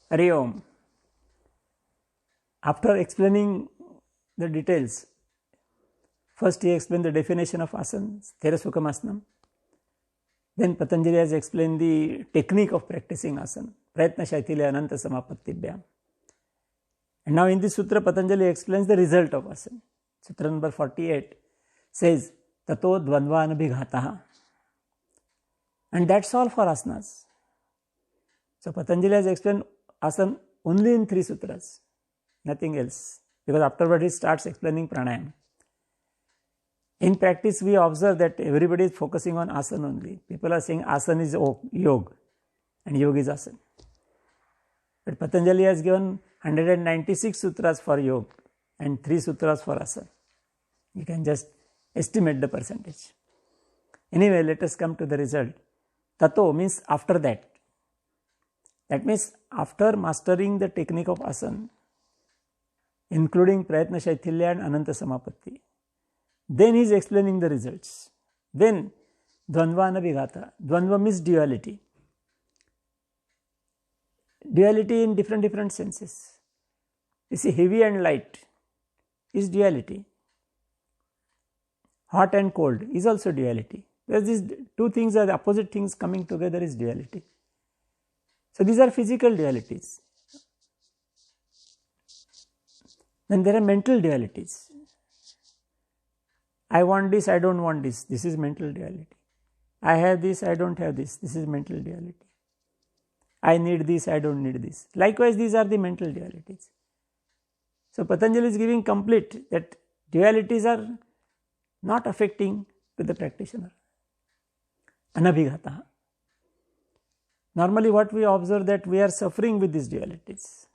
Hari Om. After explaining the details, first he explained the definition of asana, Sthira-Sukhamasana. Then Patanjali has explained the technique of practicing asana, Prayatna Shaithilya Ananta Samapattibhyam. And now in this sutra, Patanjali explains the result of asana. Sutra number 48 says, Tato Dvandvanabhighataha. And that's all for asanas. So Patanjali has explained asana only in 3 sutras, nothing else, because afterward he starts explaining pranayama. In practice, we observe that everybody is focusing on asana only. People are saying asana is yoga and yoga is asana. But Patanjali has given 196 sutras for yoga and 3 sutras for asana. You can just estimate the percentage. Anyway, let us come to the result. Tato means after that. That means after mastering the technique of asana, including Prayatna Shaithilya and Ananta Samapatti, then he is explaining the results. Then Dvandvanabhighata. Dvandva means duality. Duality in different senses. You see, heavy and light is duality. Hot and cold is also duality. Because these two things are the opposite things coming together is duality. So these are physical dualities. Then there are mental dualities. I want this, I don't want this. This is mental duality. I have this, I don't have this. This is mental duality. I need this, I don't need this. Likewise, these are the mental dualities. So Patanjali is giving complete that dualities are not affecting to the practitioner. Anabhighata. Normally what we observe that we are suffering with these dualities.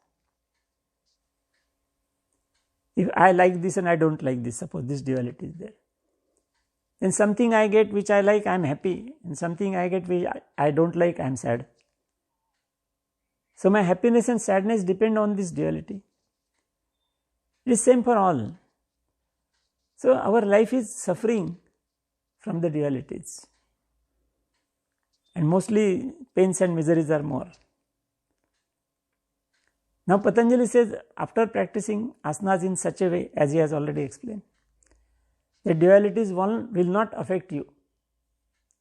If I like this and I don't like this, suppose this duality is there. Then something I get which I like, I am happy, and something I get which I don't like, I am sad. So my happiness and sadness depend on this duality. It is same for all. So our life is suffering from the dualities. And mostly pains and miseries are more. Now Patanjali says, after practicing asanas in such a way, as he has already explained, the dualities will not affect you.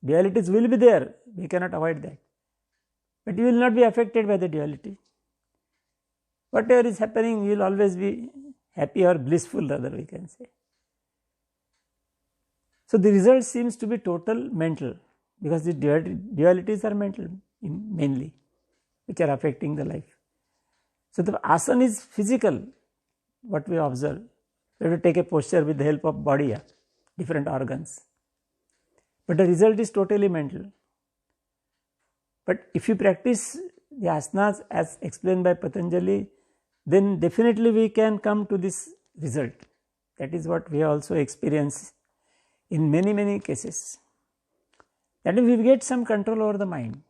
Dualities will be there, we cannot avoid that. But you will not be affected by the duality. Whatever is happening, you will always be happy or blissful, rather we can say. So the result seems to be total mental, because the dualities are mental mainly, which are affecting the life. So the asana is physical, what we observe. We have to take a posture with the help of body, different organs. But the result is totally mental. But if you practice the asanas as explained by Patanjali, then definitely we can come to this result. That is what we also experience in many cases. That is, we get some control over the mind.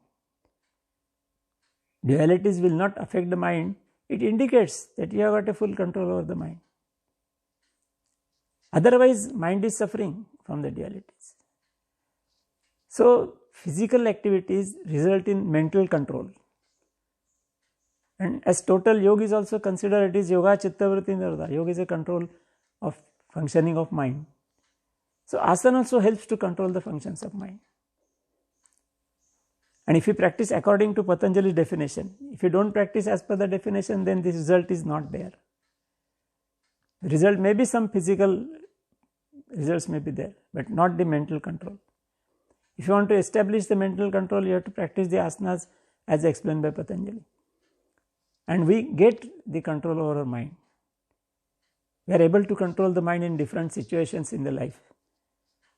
Dualities will not affect the mind. It indicates that you have got a full control over the mind. Otherwise, mind is suffering from the dualities. So, physical activities result in mental control. And as total yoga is also considered, it is yoga chittavritti nirvada. Yoga is a control of functioning of mind. So, asana also helps to control the functions of mind. And if you practice according to Patanjali's definition, if you don't practice as per the definition, then the result is not there. The result may be some physical results may be there, but not the mental control. If you want to establish the mental control, you have to practice the asanas as explained by Patanjali. And we get the control over our mind. We are able to control the mind in different situations in the life.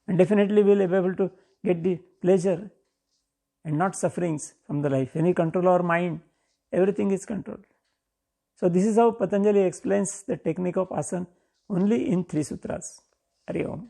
And definitely we will be able to get the pleasure and not sufferings from the life. When we control our mind, everything is controlled. So this is how Patanjali explains the technique of asana only in 3 sutras. Hari Om.